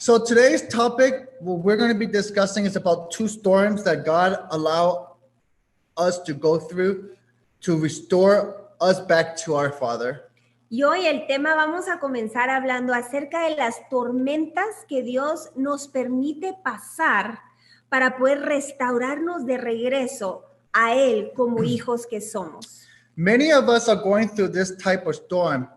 So today's topic, what we're going to be discussing is about two storms that God allowed us to go through to restore us back to our Father. Y hoy el tema vamos a comenzar hablando acerca de las tormentas que Dios nos permite pasar para poder restaurarnos de regreso a Él como hijos que somos. Many of us are going through this type of storm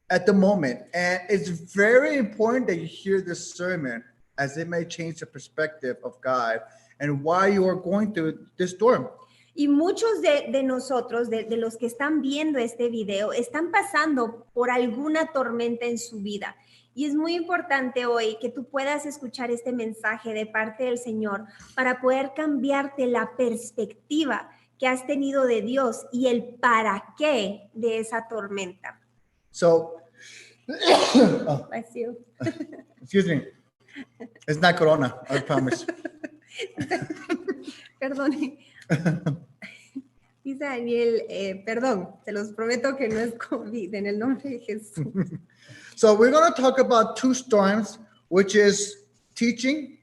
at the moment, and it's very important that you hear this sermon as it may change the perspective of God and why you are going through this storm. Y muchos de nosotros, de los que están viendo este video, están pasando por alguna tormenta en su vida. Y es muy importante hoy que tú puedas escuchar este mensaje de parte del Señor para poder cambiarte la perspectiva que has tenido de Dios y el para qué de esa tormenta. So, Bless you. excuse me, it's not Corona, I promise. Perdón. Dice Daniel, perdón, te los prometo que no es COVID, en el nombre de Jesús. So we're going to talk about two storms, which is teaching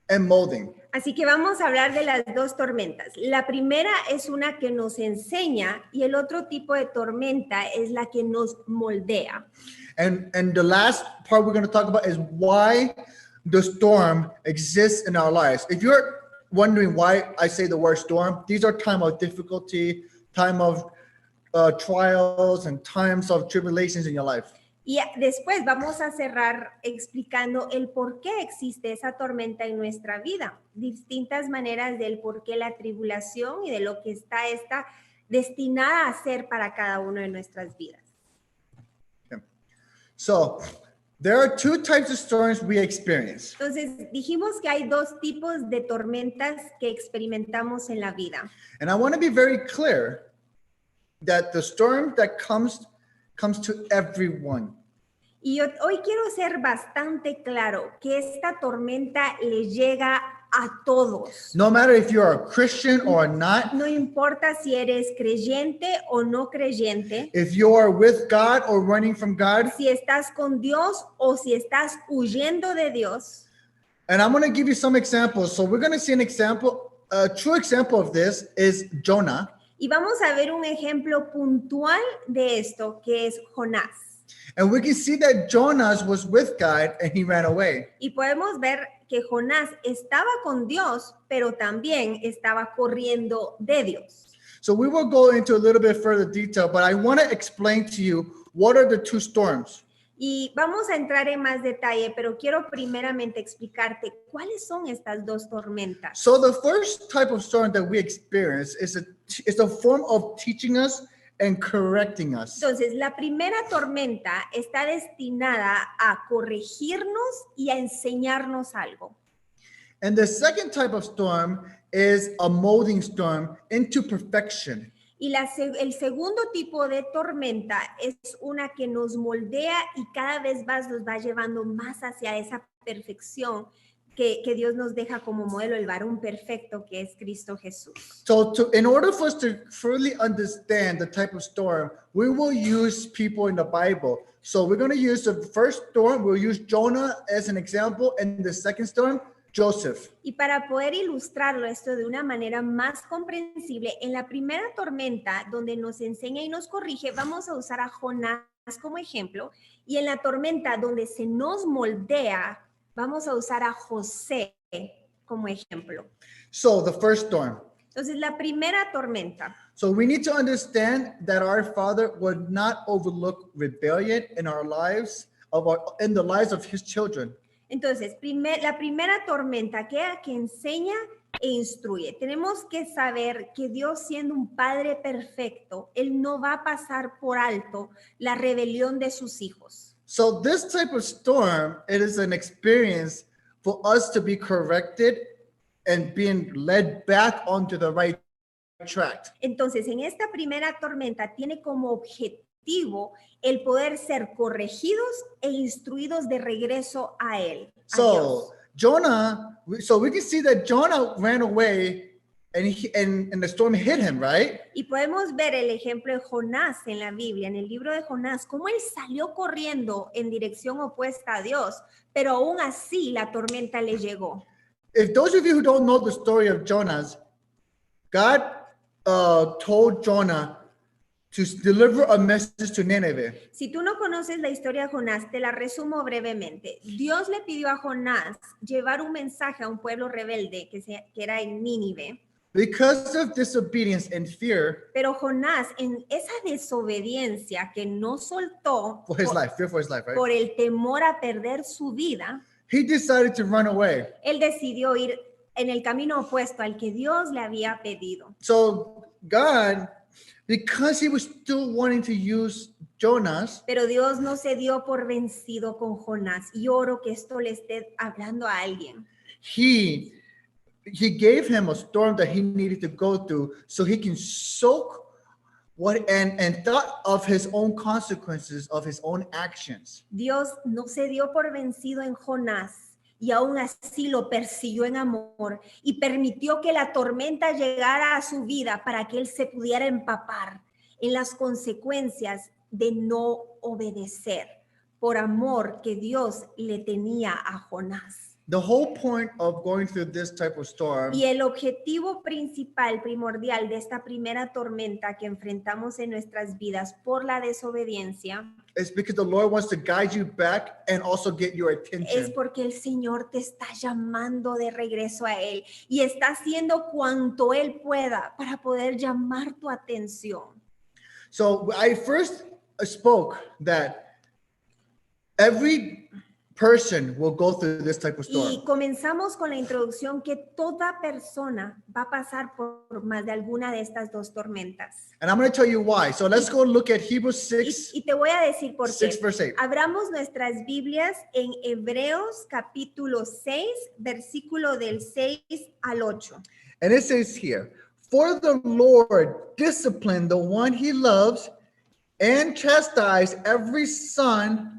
and molding. Así que vamos a hablar de las dos tormentas. La primera es una que nos enseña y el otro tipo de tormenta es la que nos moldea. And the last part we're going to talk about is why the storm exists in our lives. If you're wondering why I say the word storm, these are time of difficulty, time of trials, and times of tribulations in your life. Y después vamos a cerrar explicando el por qué existe esa tormenta en nuestra vida. Distintas maneras del por qué la tribulación y de lo que está destinada a ser para cada uno de nuestras vidas. Okay. So, there are two types of storms we experience. Entonces, dijimos que hay dos tipos de tormentas que experimentamos en la vida. And I want to be very clear that the storm that comes to everyone. Y hoy quiero ser bastante claro que esta tormenta le llega a todos. No matter if you're a Christian or not. No importa si eres creyente o no creyente. If you are with God or running from God. Si estás con Dios o si estás huyendo de Dios. And I'm going to give you some examples. So we're going to see an example, a true example of this is Jonah. Y vamos a ver un ejemplo puntual de esto, que es Jonás. And we can see that Jonah was with God and he ran away. Y podemos ver que Jonás estaba con Dios, pero también estaba corriendo de Dios. So we will go into a little bit further detail, but I want to explain to you what are the two storms. Y vamos a entrar en más detalle, pero quiero primeramente explicarte cuáles son estas dos tormentas. So the first type of storm that we experience is a form of teaching us and correcting us. Entonces, la primera tormenta está destinada a corregirnos y a enseñarnos algo. And the second type of storm is a molding storm into perfection. Y el segundo tipo de tormenta es una que nos moldea y cada vez más nos va llevando más hacia esa perfección que Dios nos deja como modelo, el varón perfecto que es Cristo Jesús. So in order for us to fully understand the type of storm, we will use people in the Bible. So we're going to use the first storm, we'll use Jonah as an example, and the second storm, Joseph. Y para poder ilustrarlo esto de una manera más comprensible, en la primera tormenta donde nos enseña y nos corrige, vamos a usar a Jonás como ejemplo, y en la tormenta donde se nos moldea, vamos a usar a José como ejemplo. So the first storm. Entonces, la primera tormenta. So we need to understand that our Father would not overlook rebellion in our lives, in the lives of His children. Entonces, la primera tormenta que enseña e instruye. Tenemos que saber que Dios, siendo un Padre perfecto, Él no va a pasar por alto la rebelión de sus hijos. So this type of storm, it is an experience for us to be corrected and being led back onto the right track. Entonces, en esta primera tormenta tiene como objetivo el poder ser corregidos e instruidos de regreso a Él. So Jonah, so we can see that Jonah ran away and the storm hit him, right? Y podemos ver el ejemplo de Jonás en la Biblia, en el libro de Jonás, cómo él salió corriendo en dirección opuesta a Dios, pero aún así la tormenta le llegó. If those of you who don't know the story of Jonah, God told Jonah to deliver a message to Nineveh. Si tú no conoces la historia de Jonás, te la resumo brevemente. Dios le pidió a Jonás llevar un mensaje a un pueblo rebelde que era en Nínive. Because of disobedience and fear Pero Jonás, en esa desobediencia que no soltó for his life, right? por el temor a perder su vida, He decided to run away. él decidió ir en el camino opuesto al que Dios le había pedido. So God, because he was still wanting to use Jonas, Pero Dios no se dio por vencido con Jonás. Y oro que esto le esté hablando a alguien. he gave him a storm that he needed to go through so he can soak and thought of his own consequences of his own actions. Dios no se dio por vencido en Jonás y aún así lo persiguió en amor y permitió que la tormenta llegara a su vida para que él se pudiera empapar en las consecuencias de no obedecer por amor que Dios le tenía a Jonás. The whole point of going through this type of storm Y el objetivo principal, primordial de esta primera tormenta que enfrentamos en nuestras vidas por la desobediencia is because the Lord wants to guide you back and also get your es attention. porque el Señor te está llamando de regreso a Él y está haciendo cuanto Él pueda para poder llamar tu atención. So I first spoke that every person will go through this type of storm. Y comenzamos con la introducción que toda persona va a pasar por más de alguna de estas dos tormentas. And I'm going to tell you why. So let's go look at Hebrews 6, Y te voy a decir por 6 qué. verse 8. Abramos nuestras Biblias en Hebreos capítulo 6, versículo del 6 al 8. And it says here, for the Lord disciplined the one he loves and chastise every son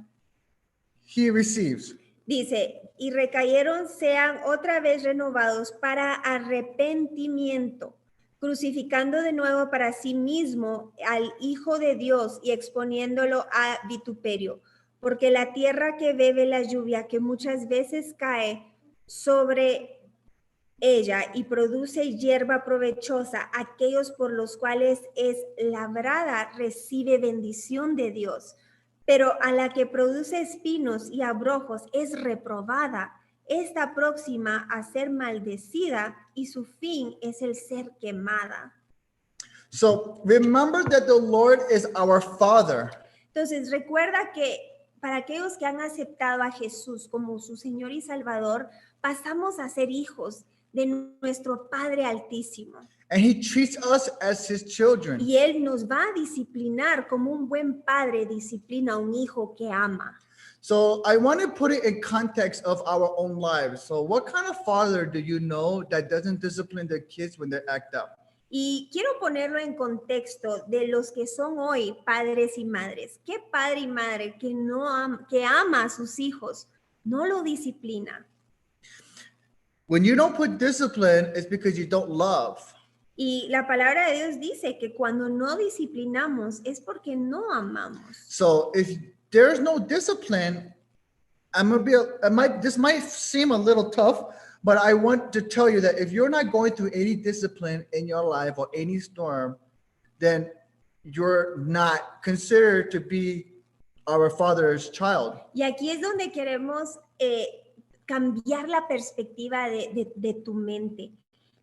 he receives. Dice, y recayeron sean otra vez renovados para arrepentimiento, crucificando de nuevo para sí mismo al Hijo de Dios y exponiéndolo a vituperio, porque la tierra que bebe la lluvia que muchas veces cae sobre ella y produce hierba provechosa, aquellos por los cuales es labrada recibe bendición de Dios. Pero a la que produce espinos y abrojos es reprobada, está próxima a ser maldecida y su fin es el ser quemada. So remember that the Lord is our Father. Entonces recuerda que para aquellos que han aceptado a Jesús como su Señor y Salvador, pasamos a ser hijos de nuestro Padre Altísimo. And he treats us as his children. Y Él nos va a disciplinar como un buen padre disciplina a un hijo que ama. So I want to put it in context of our own lives. So what kind of father do you know that doesn't discipline their kids when they act up? Y quiero ponerlo en contexto de los que son hoy padres y madres. ¿Qué padre y madre que que ama a sus hijos no lo disciplina? When you don't put discipline, it's because you don't love. Y la palabra de Dios dice que cuando no disciplinamos es porque no amamos. So if there's no discipline, this might seem a little tough, but I want to tell you that if you're not going through any discipline in your life or any storm, then you're not considered to be our Father's child. Y aquí es donde queremos cambiar la perspectiva de tu mente.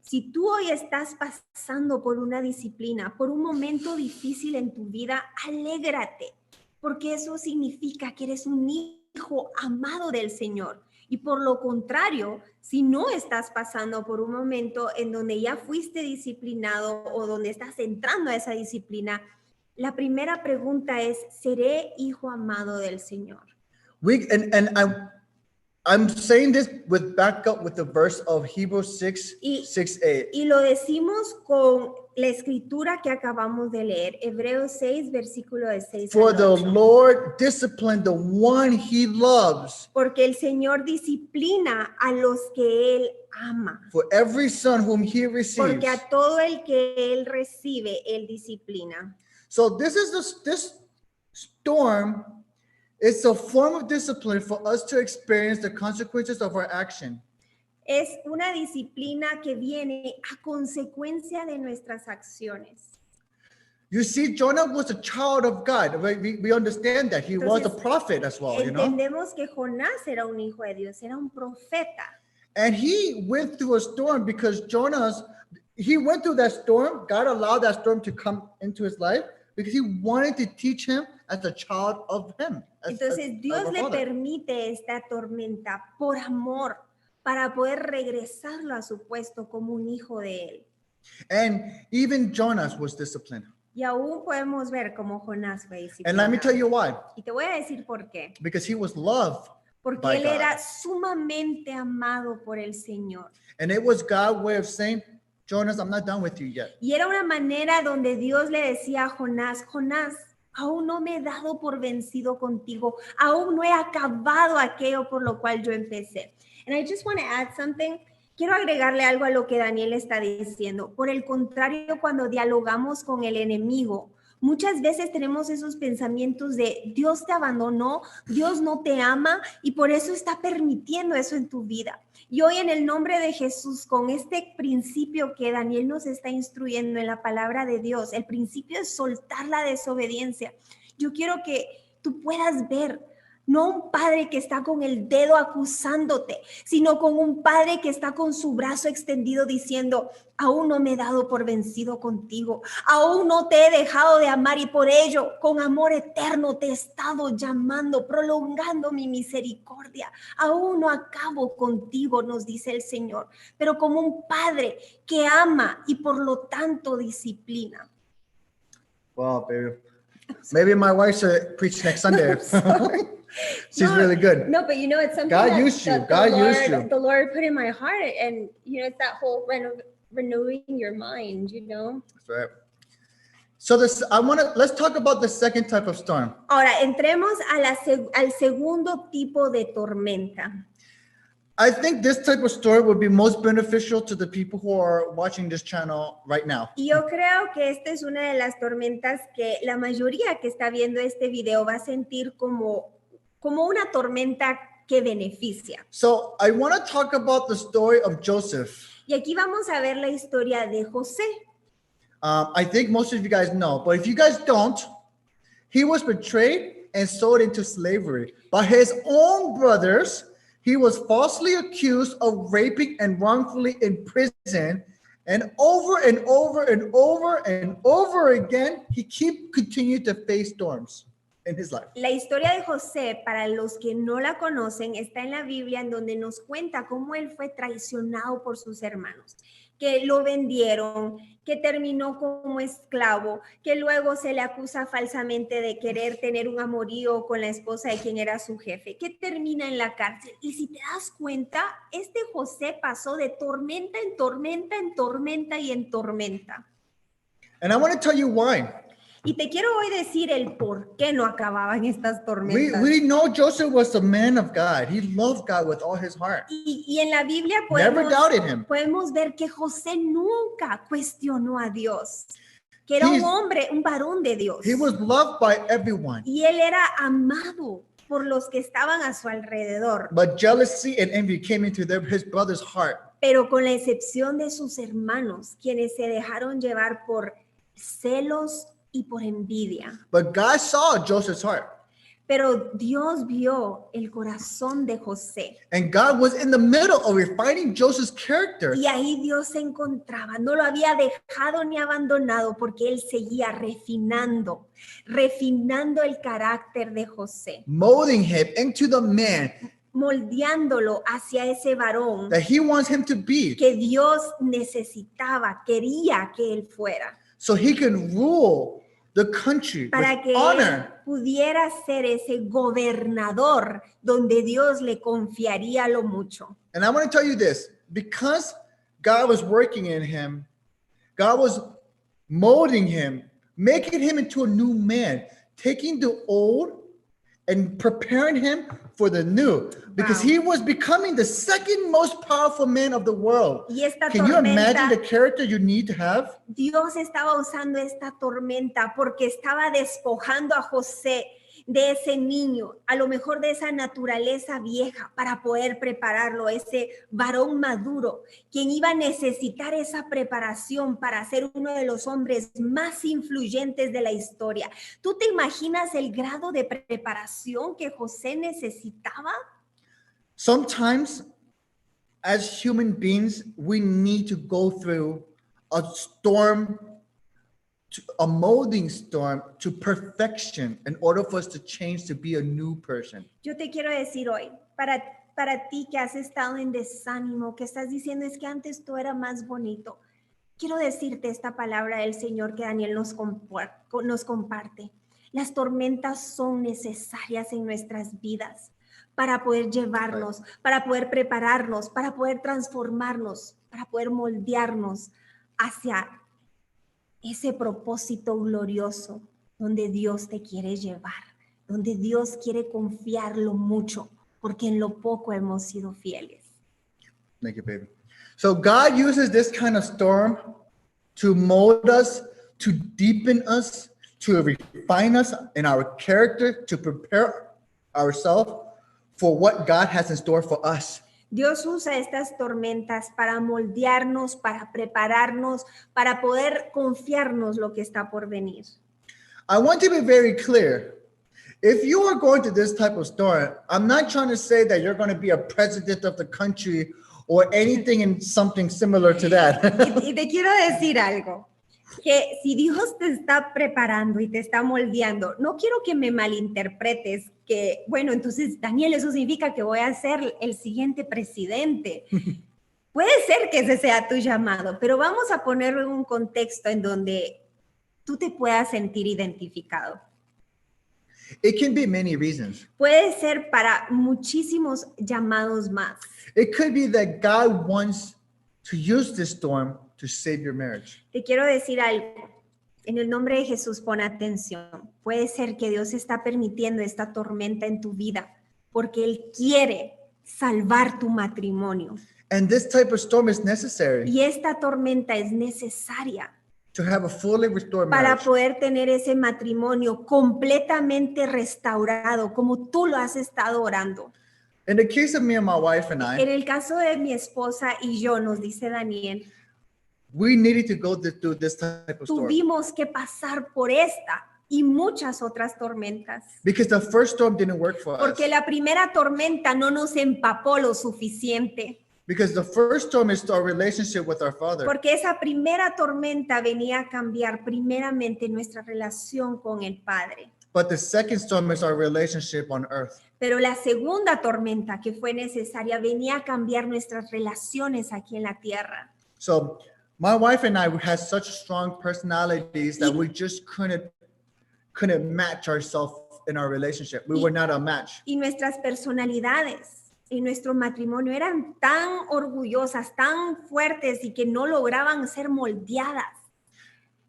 Si tú hoy estás pasando por una disciplina, por un momento difícil en tu vida, alégrate, porque eso significa que eres un hijo amado del Señor. Y por lo contrario, si no estás pasando por un momento en donde ya fuiste disciplinado o donde estás entrando a esa disciplina, la primera pregunta es, ¿seré hijo amado del Señor? I'm saying this with backup with the verse of Hebrews 6, 6, 8. Y lo decimos con la escritura que acabamos de leer, Hebreos 6, versículo de 6 For al the 8. Lord disciplined the one he loves. Porque el Señor disciplina a los que Él ama. For every son whom he receives. Porque a todo el que Él recibe, Él disciplina. So this storm is a form of discipline for us to experience the consequences of our action. Es una disciplina que viene a consecuencia de nuestras acciones. You see, Jonah was a child of God. We understand that. He was a Entonces, prophet as well, you know? Entendemos que Jonás era un hijo de Dios, era un profeta. And he went through a storm because he went through that storm. God allowed that storm to come into his life because he wanted to teach him as a child of him. Entonces, Dios le permite esta tormenta por amor para poder regresarlo a su puesto como un hijo de él. And even Jonas was disciplined. Y aún podemos ver cómo Jonás fue And let me disciplinado. tell you why. Y te voy a decir por qué. Because he was loved. Porque By él God. era sumamente amado por el Señor. And it was God's way of saying, Jonas, I'm not done with you yet. Y era una manera donde Dios le decía a Jonás, Jonás, aún no me he dado por vencido contigo, aún no he acabado aquello por lo cual yo empecé. And I just want to add something. Quiero agregarle algo a lo que Daniel está diciendo. Por el contrario, cuando dialogamos con el enemigo, muchas veces tenemos esos pensamientos de Dios te abandonó, Dios no te ama y por eso está permitiendo eso en tu vida. Y hoy en el nombre de Jesús, con este principio que Daniel nos está instruyendo en la palabra de Dios, el principio es soltar la desobediencia. Yo quiero que tú puedas ver, no un padre que está con el dedo acusándote, sino con un padre que está con su brazo extendido diciendo, aún no me he dado por vencido contigo, aún no te he dejado de amar y por ello, con amor eterno te he estado llamando, prolongando mi misericordia, aún no acabo contigo, nos dice el Señor, pero como un padre que ama y por lo tanto disciplina. Wow, baby. Maybe my wife should preach next Sunday. She's No, really good. No, but you know, it's something God that, used you. that God used you. the Lord put in my heart, and you know, it's that whole renewing your mind, you know. That's right. So let's talk about the second type of storm. Ahora, entremos al segundo tipo de tormenta. I think this type of storm would be most beneficial to the people who are watching this channel right now. Y yo creo que esta es una de las tormentas que la mayoría que está viendo este video va a sentir como una tormenta que beneficia. So I want to talk about the story of Joseph. Y aquí vamos a ver la historia de José. I think most of you guys know, but if you guys don't, he was betrayed and sold into slavery by his own brothers. He was falsely accused of raping and wrongfully imprisoned. And over and over and over and over again, he continued to face storms in his life. La historia de José, para los que no la conocen, está en la Biblia, en donde nos cuenta cómo él fue traicionado por sus hermanos, que lo vendieron, que terminó como esclavo, que luego se le acusa falsamente de querer tener un amorío con la esposa de quien era su jefe, que termina en la cárcel. Y si te das cuenta, este José pasó de tormenta en tormenta, en tormenta y en tormenta. And I want to tell you why. Y te quiero hoy decir el por qué no acababan estas tormentas. We know Joseph was a man of God. He loved God with all his heart. Y en la Biblia Never doubted him. podemos ver que José nunca cuestionó a Dios, que era un hombre, un varón de Dios. He was loved by everyone. Y él era amado por los que estaban a su alrededor. But jealousy and envy came into his brother's heart. Pero con la excepción de sus hermanos, quienes se dejaron llevar por celos y por envidia. But God saw Joseph's heart. Pero Dios vio el corazón de José. And God was in the middle of refining Joseph's character. Y ahí Dios se encontraba. No lo había dejado ni abandonado porque él seguía refinando el carácter de José. Molding him into the man moldeándolo hacia ese varón that he wants him to be. Que Dios necesitaba, quería que él fuera. So he can rule the country para with que honor. Él pudiera ser ese gobernador donde Dios le confiaría lo mucho. And I want to tell you this, because God was working in him, God was molding him, making him into a new man, taking the old and preparing him for the new, because Wow. he was becoming the second most powerful man of the world. Y esta Can you imagine the tormenta, character you need to have? Dios estaba usando esta tormenta porque estaba despojando a José de ese niño, a lo mejor de esa naturaleza vieja, para poder prepararlo, ese varón maduro, quien iba a necesitar esa preparación para ser uno de los hombres más influyentes de la historia. ¿Tú te imaginas el grado de preparación que José necesitaba? Sometimes, as human beings, we need to go through a storm, a molding storm to perfection in order for us to change to be a new person. Yo te quiero decir hoy, para ti que has estado en desánimo, que estás diciendo es que antes todo era más bonito, quiero decirte esta palabra del Señor que Daniel nos comparte. Las tormentas son necesarias en nuestras vidas para poder llevarnos, para poder prepararnos, para poder transformarnos, para poder moldearnos hacia ese propósito glorioso donde Dios te quiere llevar, donde Dios quiere confiarlo mucho, porque en lo poco hemos sido fieles. Thank you, baby. So God uses this kind of storm to mold us, to deepen us, to refine us in our character, to prepare ourselves for what God has in store for us. Dios usa estas tormentas para moldearnos, para prepararnos, para poder confiarnos lo que está por venir. I want to be very clear. If you are going through this type of storm, I'm not trying to say that you're going to be a president of the country or anything in something similar to that. Y te quiero decir algo, que si Dios te está preparando y te está moldeando, no quiero que me malinterpretes que, bueno, entonces, Daniel, eso significa que voy a ser el siguiente presidente. Puede ser que ese sea tu llamado, pero vamos a ponerlo en un contexto en donde tú te puedas sentir identificado. It can be many reasons. Puede ser para muchísimos llamados más. It could be that God wants to use this storm to save your marriage. Te quiero decir algo. En el nombre de Jesús, pon atención. Puede ser que Dios está permitiendo esta tormenta en tu vida porque Él quiere salvar tu matrimonio. And this type of storm is necessary Y esta tormenta es necesaria to have a fully restored para marriage. poder tener ese matrimonio completamente restaurado, como tú lo has estado orando. In the case of me and my wife and En I, el caso de mi esposa y yo, nos dice Daniel, we needed to go through this type of storm tuvimos que pasar por esta y muchas otras tormentas. because the first storm didn't work for us. Porque la primera tormenta no nos empapó lo suficiente. Because the first storm is our relationship with our Father. Porque esa primera tormenta venía a cambiar primeramente nuestra relación con el Padre. But the second storm is our relationship on earth. Pero la segunda tormenta que fue necesaria venía a cambiar nuestras relaciones aquí en la tierra. So my wife and I had such strong personalities that we just couldn't match ourselves in our relationship. We were not a match. Y nuestras personalidades en nuestro matrimonio eran tan orgullosas, tan fuertes y que no lograban ser moldeadas,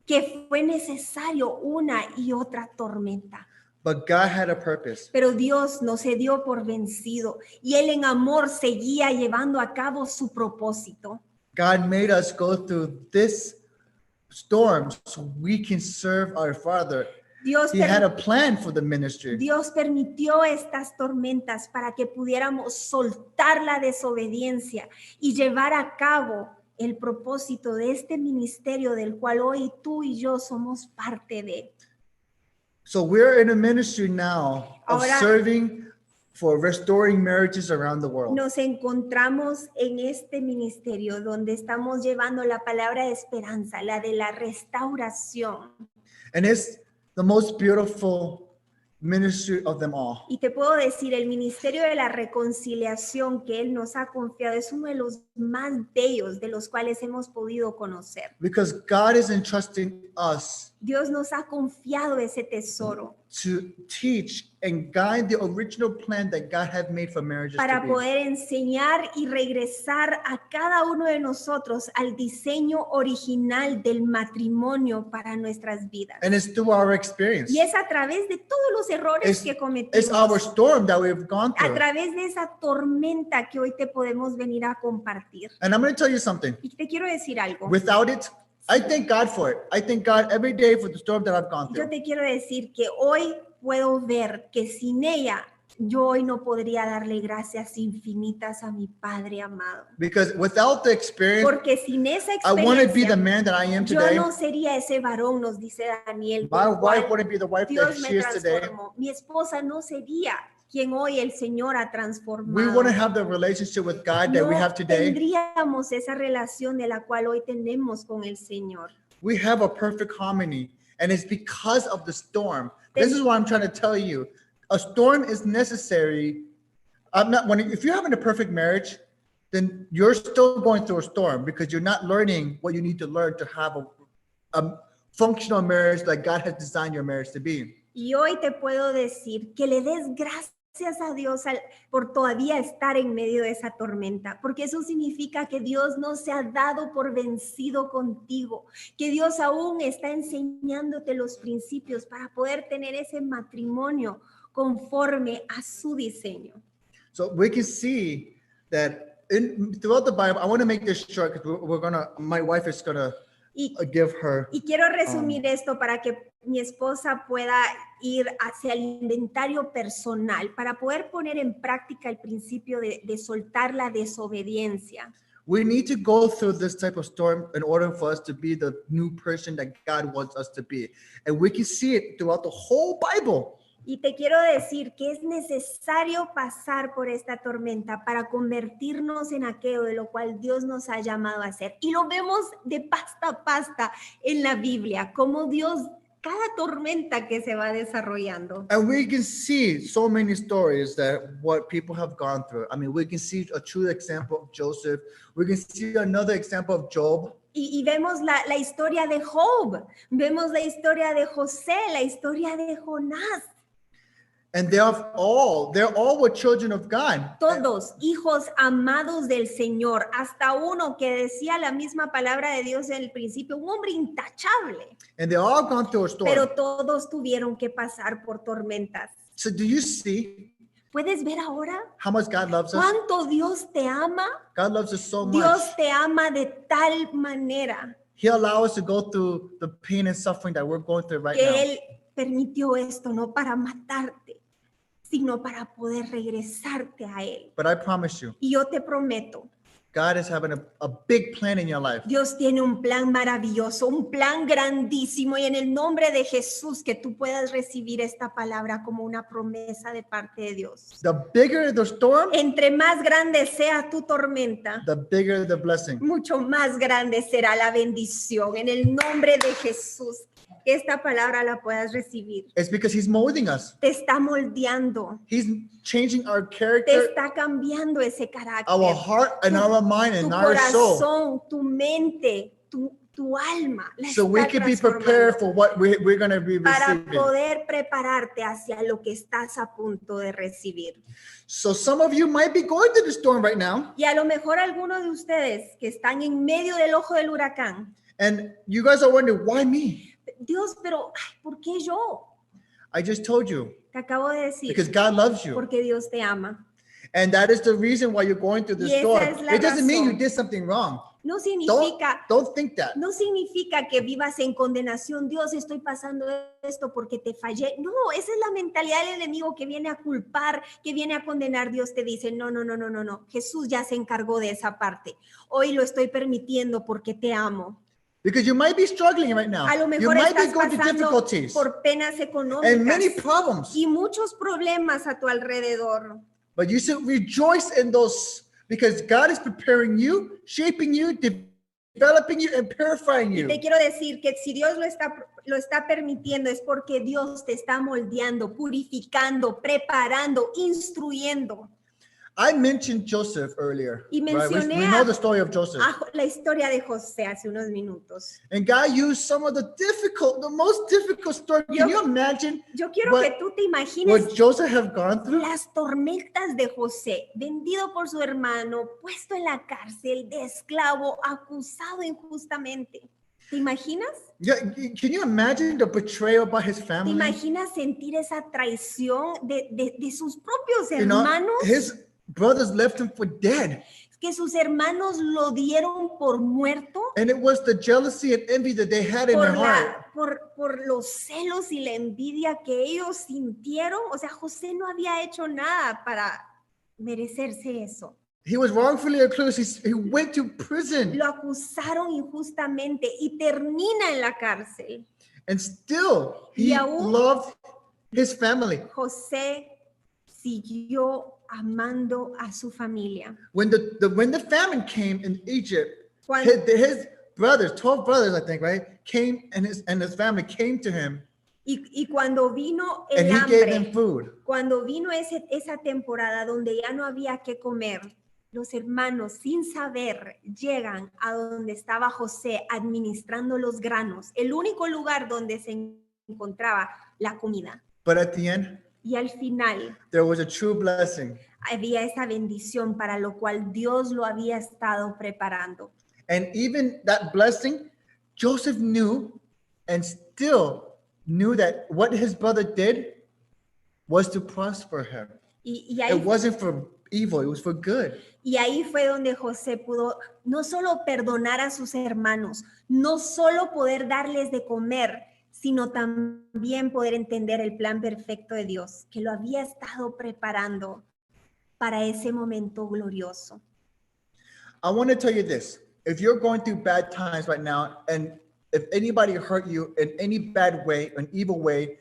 que fue necesario una y otra tormenta. But God had a purpose. Pero Dios no se dio por vencido y Él en amor seguía llevando a cabo su propósito. God made us go through this storm so we can serve our Father. Dios, He had a plan for the ministry. Dios permitió estas tormentas para que pudiéramos soltar la desobediencia y llevar a cabo el propósito de este ministerio del cual hoy tú y yo somos parte de. So we're in a ministry now of Ahora- serving for restoring marriages around the world. Nos encontramos en este ministerio donde estamos llevando la palabra de esperanza, la de la restauración. And it's the most beautiful ministry of them all. Y te puedo decir, el ministerio de la reconciliación que Él nos ha confiado es uno de los más bellos de los cuales hemos podido conocer. Because God is entrusting us Dios nos ha confiado ese tesoro to teach and guide the original plan that God had made for marriages to para be. poder enseñar y regresar a cada uno de nosotros al diseño original del matrimonio para nuestras vidas. And it's through our experience. Y es a través de todos los errores que It's our cometimos, storm that we've gone a through. través de esa tormenta que hoy te podemos venir a compartir. And I'm going to tell you something. Y te quiero decir algo. Without it, I thank God for it. I thank God every day for the storm that I've gone Yo through. te quiero decir que hoy puedo ver que sin ella, yo hoy no podría darle gracias infinitas a mi Padre amado. Because without the experience, Porque sin esa I wouldn't be the experiencia, man that I am yo today. no sería ese varón, nos dice Daniel. My del cual wife wouldn't be the wife that Dios me she is today. transformó. Mi esposa no sería quien hoy el Señor ha We transformado. wouldn't have the relationship with God that we No have today. tendríamos esa relación de la cual hoy tenemos con el Señor. We have a perfect harmony, and it's because of the storm. This is what I'm trying to tell you. A storm is necessary. If you're having a perfect marriage, then you're still going through a storm because you're not learning what you need to learn to have a functional marriage like God has designed your marriage to be. Y hoy te puedo decir que le des gracias a Dios por todavía estar en medio de esa tormenta, porque eso significa que Dios no se ha dado por vencido contigo, que Dios aún está enseñándote los principios para poder tener ese matrimonio conforme a su diseño. So we can see that throughout the Bible, I want to make this short because my wife is gonna Y, give her. y quiero resumir esto para que mi esposa pueda ir hacia el inventario personal, para poder poner en práctica el principio de soltar la desobediencia. We need to go through this type of storm in order for us to be the new person that God wants us to be. And we can see it throughout the whole Bible. Y te quiero decir que es necesario pasar por esta tormenta para convertirnos en aquello de lo cual Dios nos ha llamado a hacer. Y lo vemos de pasta a pasta en la Biblia, como Dios, cada tormenta que se va desarrollando. And we can see so many stories that what people have gone through. I mean, we can see a true example of Joseph. We can see another example of Job. Y vemos la historia de Job, vemos la historia de José, la historia de Jonás. And they're all were children of God. Todos hijos amados del Señor, hasta uno que decía la misma palabra de Dios en el principio, un hombre intachable. And they all gone through a storm. Pero todos tuvieron que pasar por tormentas. So do you see ¿Puedes ver ahora how much God loves us? cuánto Dios te ama? God loves us so much. Dios te ama de tal manera He allowed us to go through the pain and suffering that we're going through right que now. Él permitió esto no para matarte, sino para poder regresarte a Él. But I promise you, Y yo te prometo, God is having a big plan in your life. Dios tiene un plan maravilloso, un plan grandísimo, y en el nombre de Jesús que tú puedas recibir esta palabra como una promesa de parte de Dios. The bigger the storm, Entre más grande sea tu tormenta, the bigger the blessing. mucho más grande será la bendición. En el nombre de Jesús, que esta palabra la puedas recibir. It's because He's molding us. Te está moldeando, He's changing our te character, está cambiando ese carácter. our heart, and our mind, Tu and our soul, corazón, tu mente, tu alma. La so we está can be transformando prepared for what we're going to be para receiving. poder prepararte hacia lo que estás a punto de recibir. So some of you might be going through the storm right now, Y a lo mejor algunos de ustedes que están en medio del ojo del huracán, and you guys are wondering, why me? Dios, pero ay, ¿por qué yo? I just told you, Te acabo de decir, because God loves you. porque Dios te ama. And that is the reason why you're going through Y this esa storm. es la It doesn't mean you razón. did something wrong. No significa, Don't think that. no significa que vivas en condenación. Dios, estoy pasando esto porque te fallé. No, esa es la mentalidad del enemigo que viene a culpar, que viene a condenar. Dios te dice, no. Jesús ya se encargó de esa parte. Hoy lo estoy permitiendo porque te amo. Because you might be struggling right now. A lo You mejor might be estás going through pasando difficulties por penas and many económicas problems. y muchos problemas a tu alrededor. But you should rejoice in those because God is preparing you, shaping you, developing you, and purifying Y you. te quiero decir que si Dios lo está permitiendo es porque Dios te está moldeando, purificando, preparando, instruyendo. I mentioned Joseph earlier. Y Right? We mencioné know the story of Joseph. la historia de José hace unos minutos. And God used some of the most difficult story. Can you imagine Yo quiero what- que tú te imagines what Joseph have gone through? las tormentas de José, vendido por su hermano, puesto en la cárcel, de esclavo, acusado injustamente. ¿Te imaginas? Yeah, can you imagine the betrayal by his ¿Te family? imaginas sentir esa traición de sus propios You know, hermanos? his brothers left him for dead. Que sus hermanos lo dieron por muerto And it was the jealousy and envy that they had in their heart. por los celos y la envidia que ellos sintieron. O sea, José no había hecho nada para merecerse eso. He was wrongfully accused. He went to prison. Lo acusaron injustamente y termina en la cárcel. And still, Y he aún- loved his family. José siguió amando a su familia. When the famine came in Egypt, Cuando, his brothers, 12 brothers, I think, right, came and his family came to him y cuando vino and el he gave them hambre, food. cuando vino esa temporada donde ya no había que comer, los hermanos sin saber llegan a donde estaba José administrando los granos, el único lugar donde se encontraba la comida. But at the end, Y al final there was a true blessing. había esa bendición para lo cual Dios lo había estado preparando. And even that blessing, Joseph knew and still knew that what his brother did was to prosper him. Y ahí It wasn't for evil, it was for good. Y ahí fue donde José pudo no solo perdonar a sus hermanos, no solo poder darles de comer, sino también poder entender el plan perfecto de Dios, que lo había estado preparando para ese momento glorioso. I want to tell you this. If you're going through bad times right now, and if anybody hurt you in any bad way, an evil way,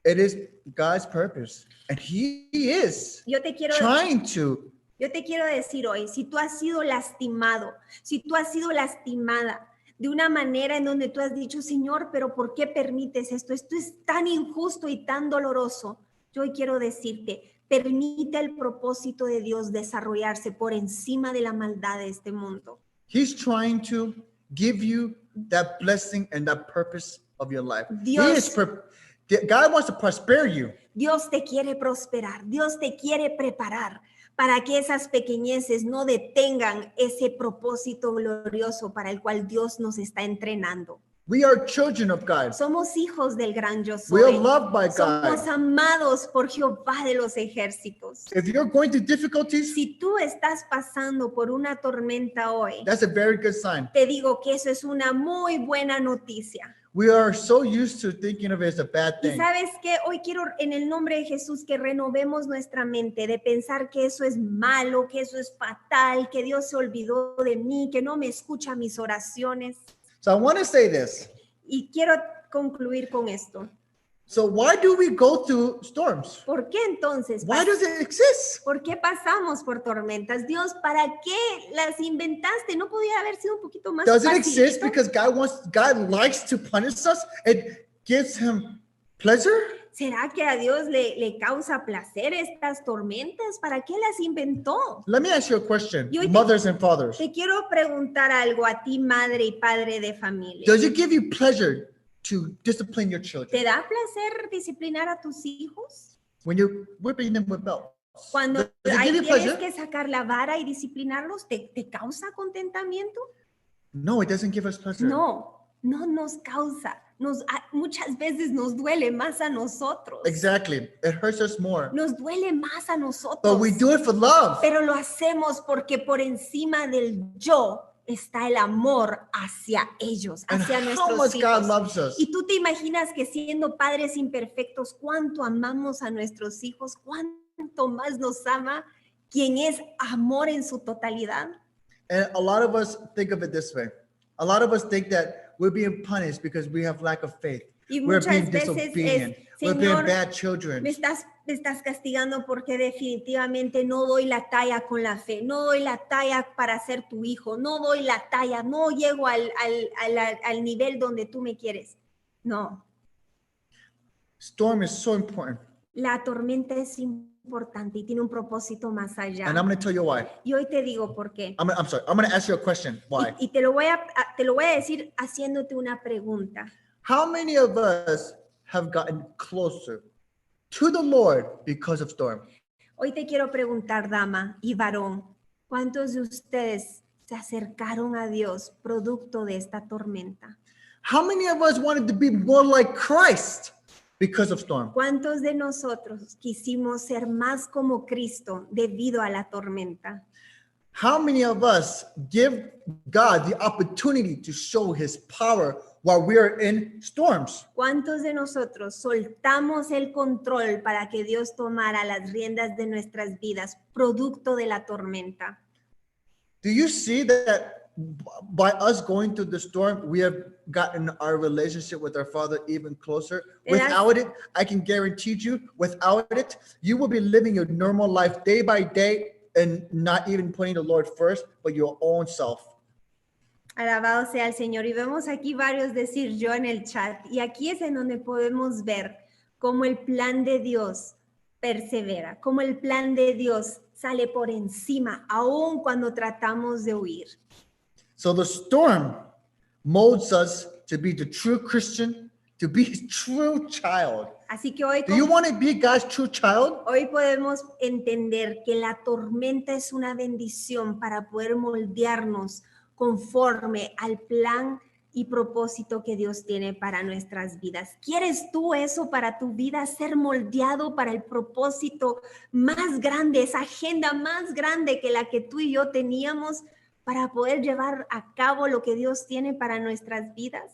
it is God's purpose. And he is Yo te quiero trying to. Yo te quiero decir hoy, si tú has sido lastimado, si tú has sido lastimada de una manera en donde tú has dicho, Señor, pero ¿por qué permites esto? Esto es tan injusto y tan doloroso. Yo hoy quiero decirte, permite el propósito de Dios desarrollarse por encima de la maldad de este mundo. He's trying to give you that blessing and that purpose of your life. Dios- God wants to prosper you. Dios te quiere prosperar, Dios te quiere preparar para que esas pequeñeces no detengan ese propósito glorioso para el cual Dios nos está entrenando. We are children of God. Somos hijos del gran yo We are soy. loved by Somos God. amados por Jehová de los ejércitos. If you're going through difficulties, Si tú estás pasando por una tormenta hoy, that's a very good sign. te digo que eso es una muy buena noticia. We are so used to thinking of it as a bad Y thing. sabes que hoy quiero en el nombre de Jesús que renovemos nuestra mente de pensar que eso es malo, que eso es fatal, que Dios se olvidó de mí, que no me escucha mis oraciones. So I want to say this. Y quiero concluir con esto. So why do we go through storms? ¿Por qué entonces? Why does it exist? ¿Por qué pasamos por tormentas? Dios, ¿para qué las inventaste? ¿No podía haber sido un poquito más Does it exist facilito? because God likes to punish us? It gives him pleasure? ¿Será que a Dios le causa placer estas tormentas? ¿Para qué las inventó? Let me ask you a question, Yo te- mothers and fathers. Te quiero preguntar algo a ti, madre y padre de familia. Does it give you pleasure to discipline your children ¿Te da placer disciplinar a tus hijos? when you're whipping them with belts? Cuando Does it ahí give you tienes pleasure? que sacar la vara y disciplinarlos, ¿te causa contentamiento? No, it doesn't give us pleasure. No, no nos causa. Muchas veces nos duele más a nosotros. Exactly. It hurts us more. Nos duele más a nosotros. But we do it for love. Pero lo hacemos porque por encima del yo está el amor hacia ellos, And hacia how nuestros much God hijos. loves us. Y tú te imaginas que siendo padres imperfectos, cuánto amamos a nuestros hijos, cuánto más nos ama quien es amor en su totalidad. And a lot of us think of it this way. A lot of us think that we're being punished because we have lack of faith. Y We're being muchas veces disobedient. es, We're being Señor, bad children. me estás castigando porque definitivamente no doy la talla con la fe, no doy la talla para ser tu hijo, no doy la talla, no llego al nivel donde tú me quieres. No, Storm is so important. la tormenta es importante importante y tiene un propósito más allá. And I'm going to tell you why. Y hoy te digo por qué. I'm sorry. I'm going to ask you a question. Why? Y te lo voy a decir haciéndote una pregunta. How many of us have gotten closer to the Lord because of storm? Hoy te quiero preguntar, dama y varón, ¿cuántos de ustedes se acercaron a Dios producto de esta tormenta? How many of us wanted to be more like Christ because of storm? ¿Cuántos de nosotros quisimos ser más como Cristo debido a la tormenta? How many of us give God the opportunity to show his power while we are in storms? ¿Cuántos de nosotros soltamos el control para que Dios tomara las riendas de nuestras vidas producto de la tormenta? Do you see that by us going through the storm, we have gotten our relationship with our Father even closer? And that's- Without it, I can guarantee you, without it, you will be living your normal life day by day and not even putting the Lord first, but your own self. Alabado sea el Señor. Y vemos aquí varios decir yo en el chat. Y aquí es en donde podemos ver cómo el plan de Dios persevera, cómo el plan de Dios sale por encima, aun cuando tratamos de huir. So the storm molds us to be the true Christian, to be his true child. Así que hoy, Do you want to be God's true child? hoy podemos entender que la tormenta es una bendición para poder moldearnos conforme al plan y propósito que Dios tiene para nuestras vidas. ¿Quieres tú eso para tu vida? Ser moldeado para el propósito más grande, esa agenda más grande que la que tú y yo teníamos para poder llevar a cabo lo que Dios tiene para nuestras vidas.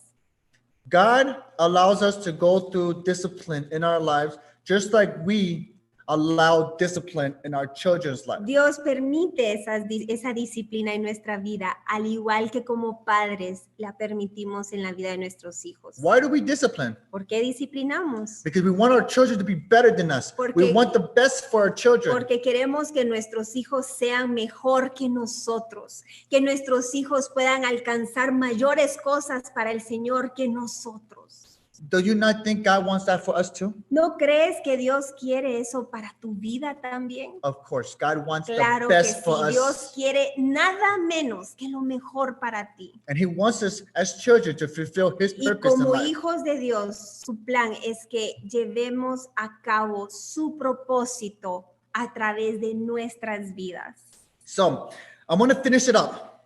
God allows us to go through discipline in our lives, just like we allow discipline in our children's life. Dios permite esa disciplina en nuestra vida, al igual que como padres la permitimos en la vida de nuestros hijos. Why do we discipline? ¿Por qué disciplinamos? Because we want our children to be better than us. We Porque- want the best for our children. Porque queremos que nuestros hijos sean mejor que nosotros, que nuestros hijos puedan alcanzar mayores cosas para el Señor que nosotros. Do you not think God wants that for us too? ¿No crees que Dios quiere eso para tu vida también? Of course, God wants Claro the que best for sí, Dios us. quiere nada menos que lo mejor para ti. And he wants us as children to fulfill his Y purpose in como life. hijos de Dios, su plan es que llevemos a cabo su propósito a través de nuestras vidas. So I'm going to finish it up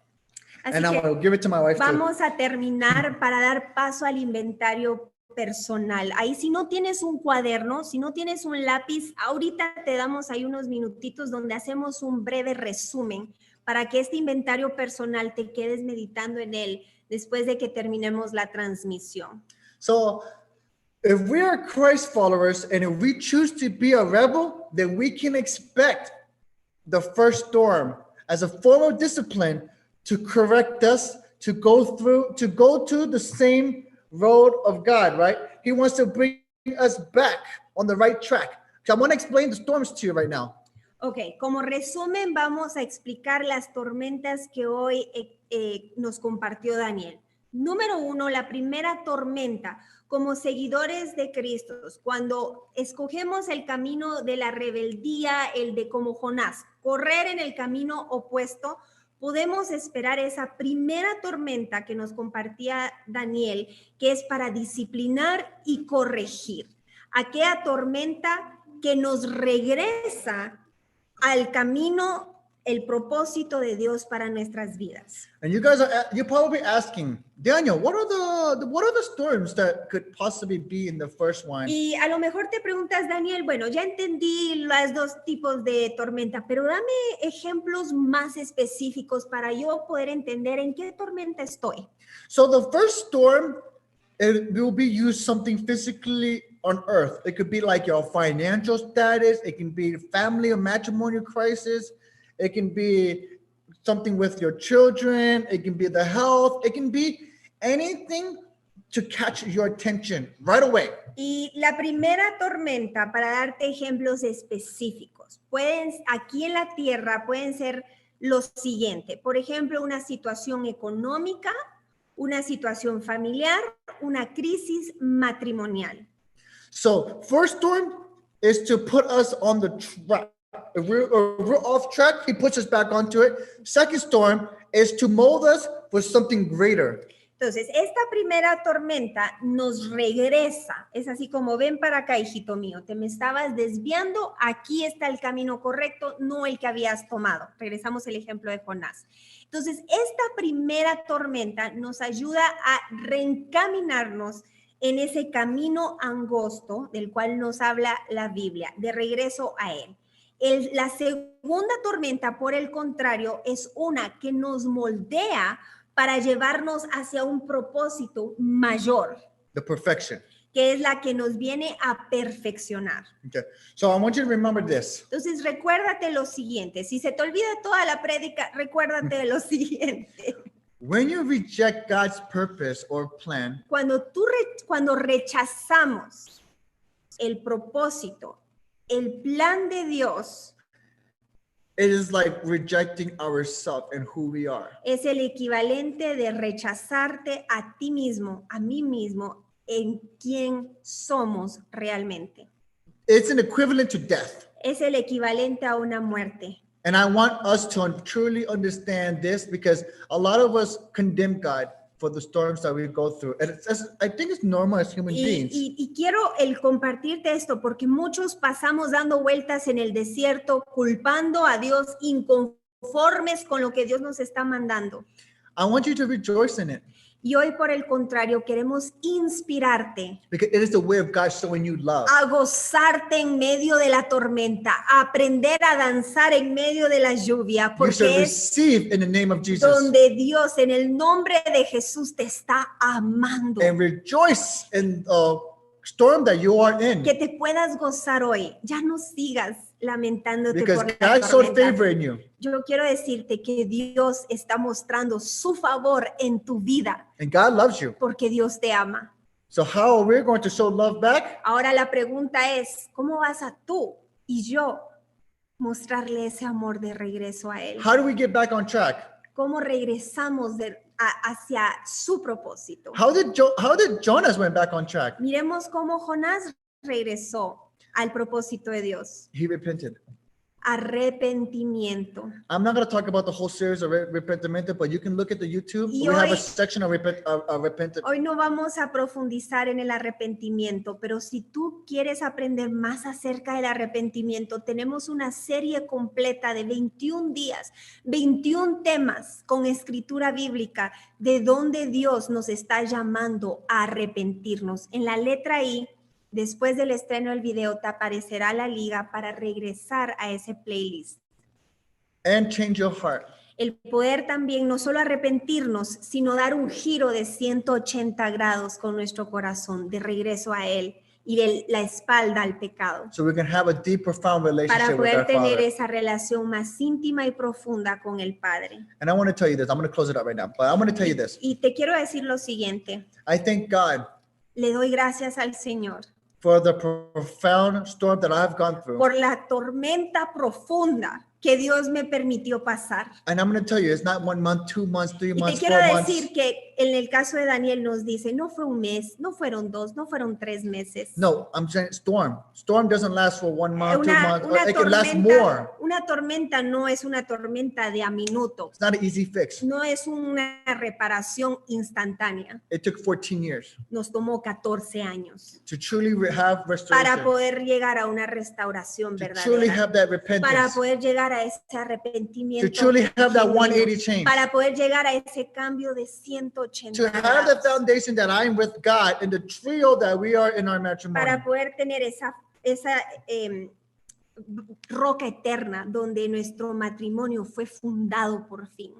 Así and I'm que going to give it to my wife too. vamos a terminar para dar paso al inventario personal. Ahí si no tienes un cuaderno, si no tienes un lápiz, ahorita te damos ahí unos minutitos donde hacemos un breve resumen para que este inventario personal te quedes meditando en él después de que terminemos la transmisión. So if we are Christ followers and if we choose to be a rebel, then we can expect the first storm as a form of discipline to correct us, to go to the same road of God, right? He wants to bring us back on the right track. So I want to explain the storms to you right now. Ok, como resumen vamos a explicar las tormentas que hoy nos compartió Daniel. Número 1, la primera tormenta. Como seguidores de Cristo, cuando escogemos el camino de la rebeldía, el de como Jonás, correr en el camino opuesto, podemos esperar esa primera tormenta que nos compartía Daniel, que es para disciplinar y corregir. Aquella tormenta que nos regresa al camino, el propósito de Dios para nuestras vidas. And you guys you're probably asking, Daniel, what are the storms that could possibly be in the first one? Y a lo mejor te preguntas, Daniel, bueno, ya entendí los dos tipos de tormenta, pero dame ejemplos más específicos para yo poder entender en qué tormenta estoy. So the first storm, it will be used something physically on earth. It could be like your financial status. It can be family or matrimonial crisis. It can be something with your children. It can be the health. It can be anything to catch your attention right away. Y la primera tormenta, para darte ejemplos específicos, aquí en la tierra pueden ser lo siguiente. Por ejemplo, una situación económica, una situación familiar, una crisis matrimonial. So first storm is to put us on the track. If we're off track, he puts us back onto it. Second storm is to mold us for something greater. Entonces, esta primera tormenta nos regresa. Es así como, ven para acá, hijito mío, te me estabas desviando, aquí está el camino correcto, no el que habías tomado. Regresamos el ejemplo de Jonás. Entonces, esta primera tormenta nos ayuda a reencaminarnos en ese camino angosto del cual nos habla la Biblia, de regreso a él. La segunda tormenta, por el contrario, es una que nos moldea para llevarnos hacia un propósito mayor, The perfection. que es la que nos viene a perfeccionar. Okay. So I want you to remember this. Entonces, recuérdate lo siguiente. Si se te olvida toda la prédica, recuérdate de lo siguiente. When you reject God's purpose or plan, Cuando rechazamos el propósito, el plan de Dios, it is like rejecting ourselves and who we are. es el equivalente de rechazarte a ti mismo, a mí mismo, en quién somos realmente. It's an equivalent to death. Es el equivalente a una muerte. And I want us to truly understand this because a lot of us condemn God for the storms that we go through. And I think it's normal as human beings. Y quiero compartirte esto porque muchos pasamos dando vueltas en el desierto, culpando a Dios, inconformes con lo que Dios nos está mandando. I want you to rejoice in it Y hoy, por el contrario, queremos inspirarte because it is the way of God showing you love. a gozarte en medio de la tormenta, a aprender a danzar en medio de la lluvia, You should porque es receive in the name of Jesus donde Dios, en el nombre de Jesús, te está amando. and rejoice in the storm that you are in Que te puedas gozar hoy. Ya no sigas lamentándote because por la God showed tormenta. favor in you. Yo quiero decirte que Dios está mostrando su favor en tu vida And God loves you. porque Dios te ama. So how are we going to show love back? Ahora la pregunta es, ¿cómo vas a tú y yo mostrarle ese amor de regreso a Él? How do we get back on track? ¿Cómo regresamos hacia su propósito? How did Jonas went back on track? Miremos cómo Jonás regresó al propósito de Dios. He repented. Arrepentimiento. I'm not going to talk about the whole series of repentimiento, but you can look at the YouTube. Y We have a hoy- section of repentance. Hoy no vamos a profundizar en el arrepentimiento, pero si tú quieres aprender más acerca del arrepentimiento, tenemos una serie completa de 21 días, 21 temas con escritura bíblica de donde Dios nos está llamando a arrepentirnos. En la letra I, después del estreno del video, te aparecerá la liga para regresar a ese playlist. And change your heart. El poder también no solo arrepentirnos, sino dar un giro de 180 grados con nuestro corazón de regreso a Él y de la espalda al pecado, So we can have a deep, profound para relationship with poder our tener Father. esa relación más íntima y profunda con el Padre. And I want to tell you this. I'm going to close it up right now. But I want to tell you this. Y te quiero decir lo siguiente, I thank God le doy gracias al Señor for the profound storm that I have gone through. por la tormenta profunda que Dios me permitió pasar. And I'm going to tell you, it's not 1 month, 2 months, 3 Y te months, quiero 4 months. decir que en el caso de Daniel nos dice, no fue un mes, no fueron 2, no fueron 3 meses. No, I'm saying storm. Storm doesn't last for 1 month, 2 months. Una It can last more. una tormenta no es una tormenta de a minuto, It's not an easy fix. no es una reparación instantánea. It took 14 years Nos tomó 14 años to truly have para restoration, poder llegar a una restauración to truly verdadera, have that para repentance, poder llegar a ese to arrepentimiento, truly have that genuino, 180 change, para poder llegar a ese cambio de 180 to have the grados, foundation that I'm with God and the trio that we are in our matrimony. para poder tener esa roca eterna donde nuestro matrimonio fue fundado por fin.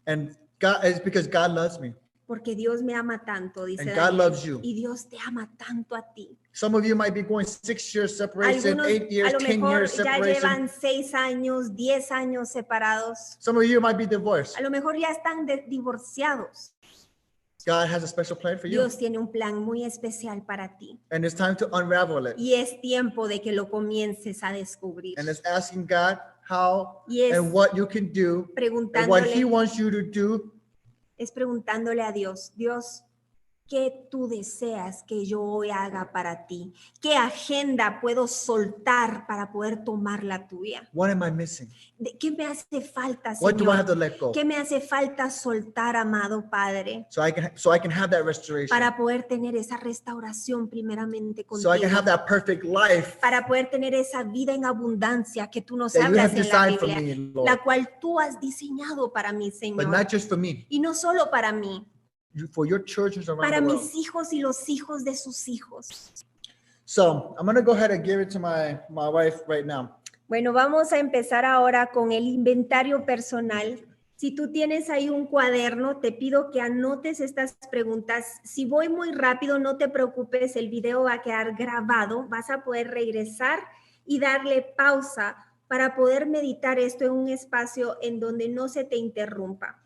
And God, it's because God loves me. Porque Dios me ama tanto, dice And God Daniel, loves you. y Dios te ama tanto a ti. Some of you might be going 6 years separation, Algunos 8 years, a lo 10 mejor years ya separation. llevan 6 años, 10 años separados. Some of you might be divorced. A lo mejor ya están divorciados. God has a special plan for you. Dios tiene un plan muy especial para ti. And it's time to unravel it. Y es tiempo de que lo comiences a descubrir. And it's asking God how Y es and what you can do and what He preguntándole, wants you to do es preguntándole a Dios, Dios, ¿Qué tú deseas que yo hoy haga para ti? ¿Qué agenda puedo soltar para poder tomar la tuya? What am I missing? ¿Qué me hace falta, What do I have to Señor? let go? ¿Qué me hace falta soltar, amado Padre? So I can have that restoration. Para poder tener esa restauración primeramente So I can have contigo. that perfect life Para poder tener esa vida en abundancia que tú nos that you hablas have en la designed for Biblia, me, la Lord. cual tú has diseñado para mí, But Señor. not just for me, Y no solo para mí, for your churches around para the world. mis hijos y los hijos de sus hijos. So I'm gonna go ahead and give it to my wife right now. Bueno, vamos a empezar ahora con el inventario personal. Si tú tienes ahí un cuaderno, te pido que anotes estas preguntas. Si voy muy rápido, no te preocupes, el video va a quedar grabado. Vas a poder regresar y darle pausa para poder meditar esto en un espacio en donde no se te interrumpa.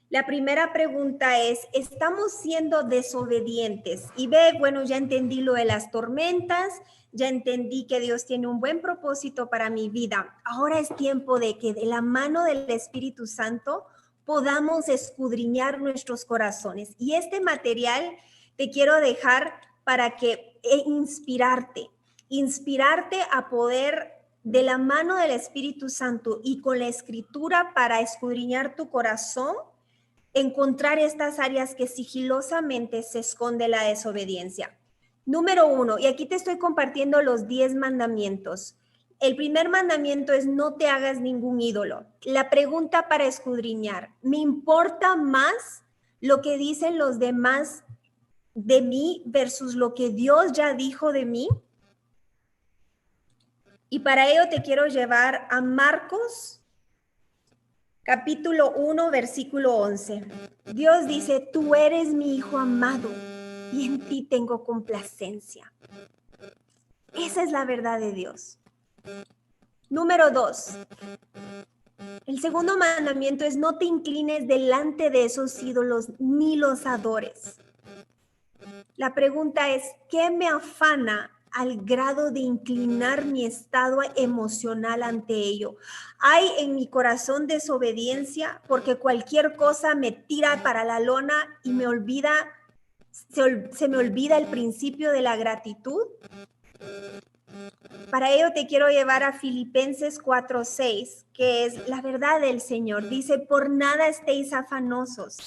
La primera pregunta es, ¿estamos siendo desobedientes? Y ve, bueno, ya entendí lo de las tormentas, ya entendí que Dios tiene un buen propósito para mi vida. Ahora es tiempo de que de la mano del Espíritu Santo podamos escudriñar nuestros corazones. Y este material te quiero dejar para que inspirarte a poder de la mano del Espíritu Santo y con la Escritura para escudriñar tu corazón, encontrar estas áreas que sigilosamente se esconde la desobediencia. Número 1, y aquí te estoy compartiendo los 10 mandamientos. El primer mandamiento es no te hagas ningún ídolo. La pregunta para escudriñar, ¿me importa más lo que dicen los demás de mí versus lo que Dios ya dijo de mí? Y para ello te quiero llevar a Marcos capítulo 1, versículo 11. Dios dice, tú eres mi hijo amado y en ti tengo complacencia. Esa es la verdad de Dios. Número 2. El segundo mandamiento es no te inclines delante de esos ídolos ni los adores. La pregunta es, ¿qué me afana al grado de inclinar mi estado emocional ante ello? Hay en mi corazón desobediencia porque cualquier cosa me tira para la lona y me olvida, se me olvida el principio de la gratitud. Para ello te quiero llevar a Filipenses 4:6, que es la verdad del Señor. Dice, por nada estéis afanosos,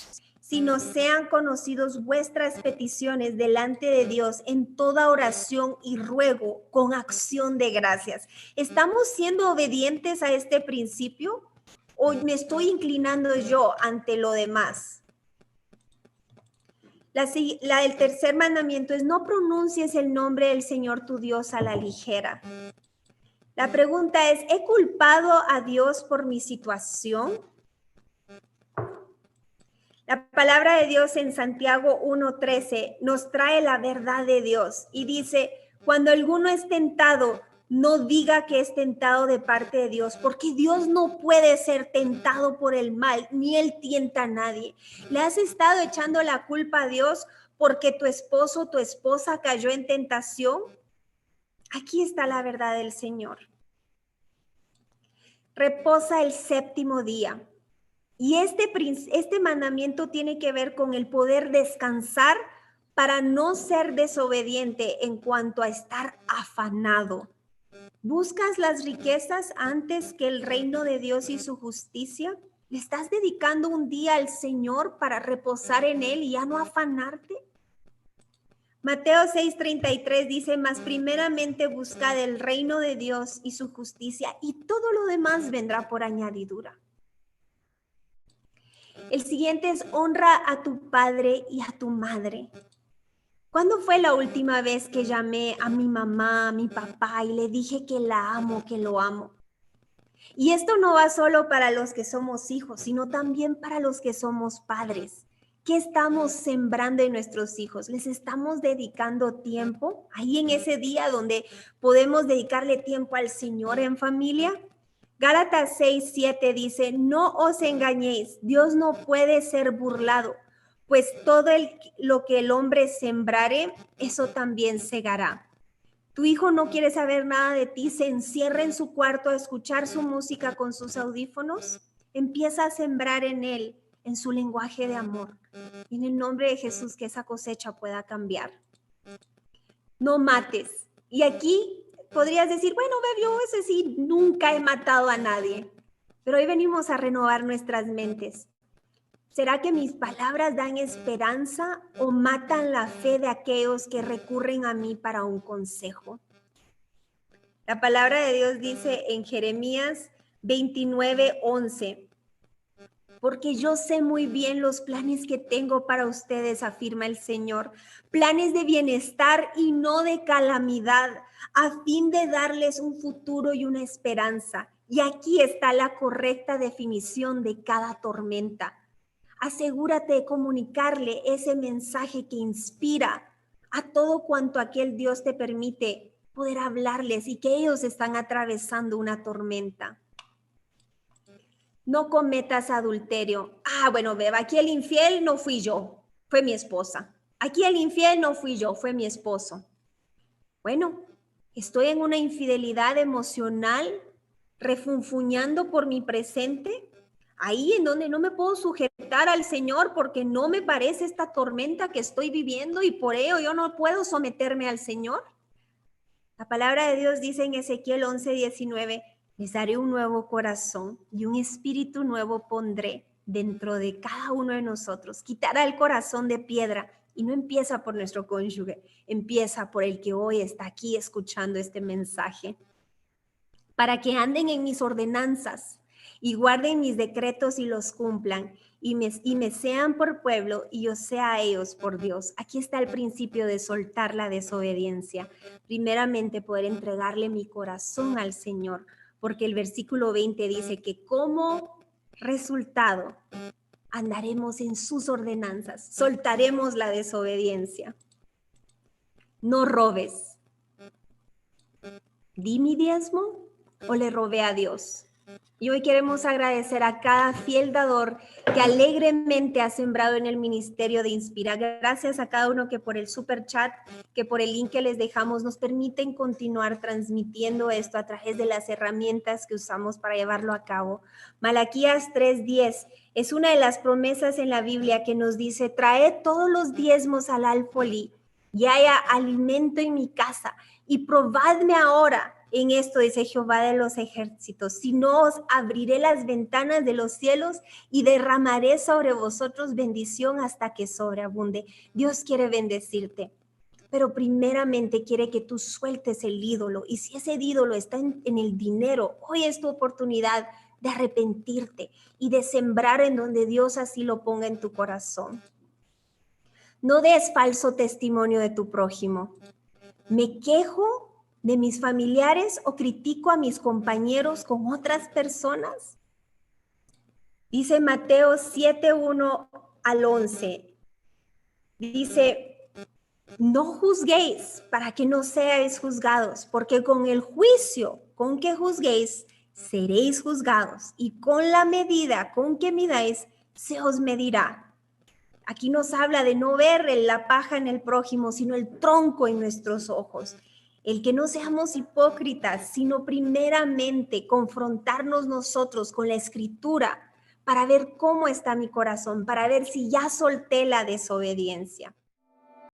sino sean conocidos vuestras peticiones delante de Dios en toda oración y ruego con acción de gracias. ¿Estamos siendo obedientes a este principio o me estoy inclinando yo ante lo demás? El tercer mandamiento es no pronuncies el nombre del Señor tu Dios a la ligera. La pregunta es, ¿he culpado a Dios por mi situación? La palabra de Dios en Santiago 1:13 nos trae la verdad de Dios y dice, cuando alguno es tentado, no diga que es tentado de parte de Dios, porque Dios no puede ser tentado por el mal, ni Él tienta a nadie. ¿Le has estado echando la culpa a Dios porque tu esposo o tu esposa cayó en tentación? Aquí está la verdad del Señor. Reposa el séptimo día. Y este mandamiento tiene que ver con el poder descansar para no ser desobediente en cuanto a estar afanado. ¿Buscas las riquezas antes que el reino de Dios y su justicia? ¿Le estás dedicando un día al Señor para reposar en Él y ya no afanarte? Mateo 6:33 dice, mas primeramente buscad el reino de Dios y su justicia y todo lo demás vendrá por añadidura. El siguiente es honra a tu padre y a tu madre. ¿Cuándo fue la última vez que llamé a mi mamá, a mi papá y le dije que la amo, que lo amo? Y esto no va solo para los que somos hijos, sino también para los que somos padres. ¿Qué estamos sembrando en nuestros hijos? ¿Les estamos dedicando tiempo ahí en ese día donde podemos dedicarle tiempo al Señor en familia? Gálatas 6:7 dice, no os engañéis, Dios no puede ser burlado, pues todo lo que el hombre sembrare, eso también segará. Tu hijo no quiere saber nada de ti, se encierra en su cuarto a escuchar su música con sus audífonos, empieza a sembrar en él en su lenguaje de amor. Y en el nombre de Jesús, que esa cosecha pueda cambiar. No mates. Y aquí podrías decir, bueno, yo ese sí, nunca he matado a nadie. Pero hoy venimos a renovar nuestras mentes. ¿Será que mis palabras dan esperanza o matan la fe de aquellos que recurren a mí para un consejo? La palabra de Dios dice en Jeremías 29:11, porque yo sé muy bien los planes que tengo para ustedes, afirma el Señor, planes de bienestar y no de calamidad, a fin de darles un futuro y una esperanza. Y aquí está la correcta definición de cada tormenta. Asegúrate de comunicarle ese mensaje que inspira a todo cuanto aquel Dios te permite poder hablarles y que ellos están atravesando una tormenta. No cometas adulterio. Bueno, beba, aquí el infiel no fui yo, fue mi esposa. Aquí el infiel no fui yo, fue mi esposo. Bueno, estoy en una infidelidad emocional, refunfuñando por mi presente, ahí en donde no me puedo sujetar al Señor porque no me parece esta tormenta que estoy viviendo y por ello yo no puedo someterme al Señor. La palabra de Dios dice en Ezequiel 11:19, les daré un nuevo corazón y un espíritu nuevo pondré dentro de cada uno de nosotros. Quitará el corazón de piedra y no empieza por nuestro cónyuge, empieza por el que hoy está aquí escuchando este mensaje. Para que anden en mis ordenanzas y guarden mis decretos y los cumplan y me sean por pueblo y yo sea a ellos por Dios. Aquí está el principio de soltar la desobediencia. Primeramente poder entregarle mi corazón al Señor, porque el versículo 20 dice que como resultado andaremos en sus ordenanzas, soltaremos la desobediencia. No robes. ¿Di mi diezmo o le robé a Dios? Y hoy queremos agradecer a cada fiel dador que alegremente ha sembrado en el ministerio de Inspira. Gracias a cada uno que por el super chat, que por el link que les dejamos, nos permiten continuar transmitiendo esto a través de las herramientas que usamos para llevarlo a cabo. Malaquías 3:10 es una de las promesas en la Biblia que nos dice, traed todos los diezmos al alfolí y haya alimento en mi casa y probadme ahora. En esto dice Jehová de los ejércitos, si no os abriré las ventanas de los cielos y derramaré sobre vosotros bendición hasta que sobreabunde. Dios quiere bendecirte, pero primeramente quiere que tú sueltes el ídolo. Y si ese ídolo está en el dinero, hoy es tu oportunidad de arrepentirte y de sembrar en donde Dios así lo ponga en tu corazón. No des falso testimonio de tu prójimo. Me quejo de mis familiares o critico a mis compañeros con otras personas. Dice Mateo 7:1 al 11. Dice, no juzguéis para que no seáis juzgados, porque con el juicio con que juzguéis, seréis juzgados, y con la medida con que midáis, se os medirá. Aquí nos habla de no ver la paja en el prójimo, sino el tronco en nuestros ojos. El que no seamos hipócritas, sino primeramente confrontarnos nosotros con la Escritura para ver cómo está mi corazón, para ver si ya solté la desobediencia.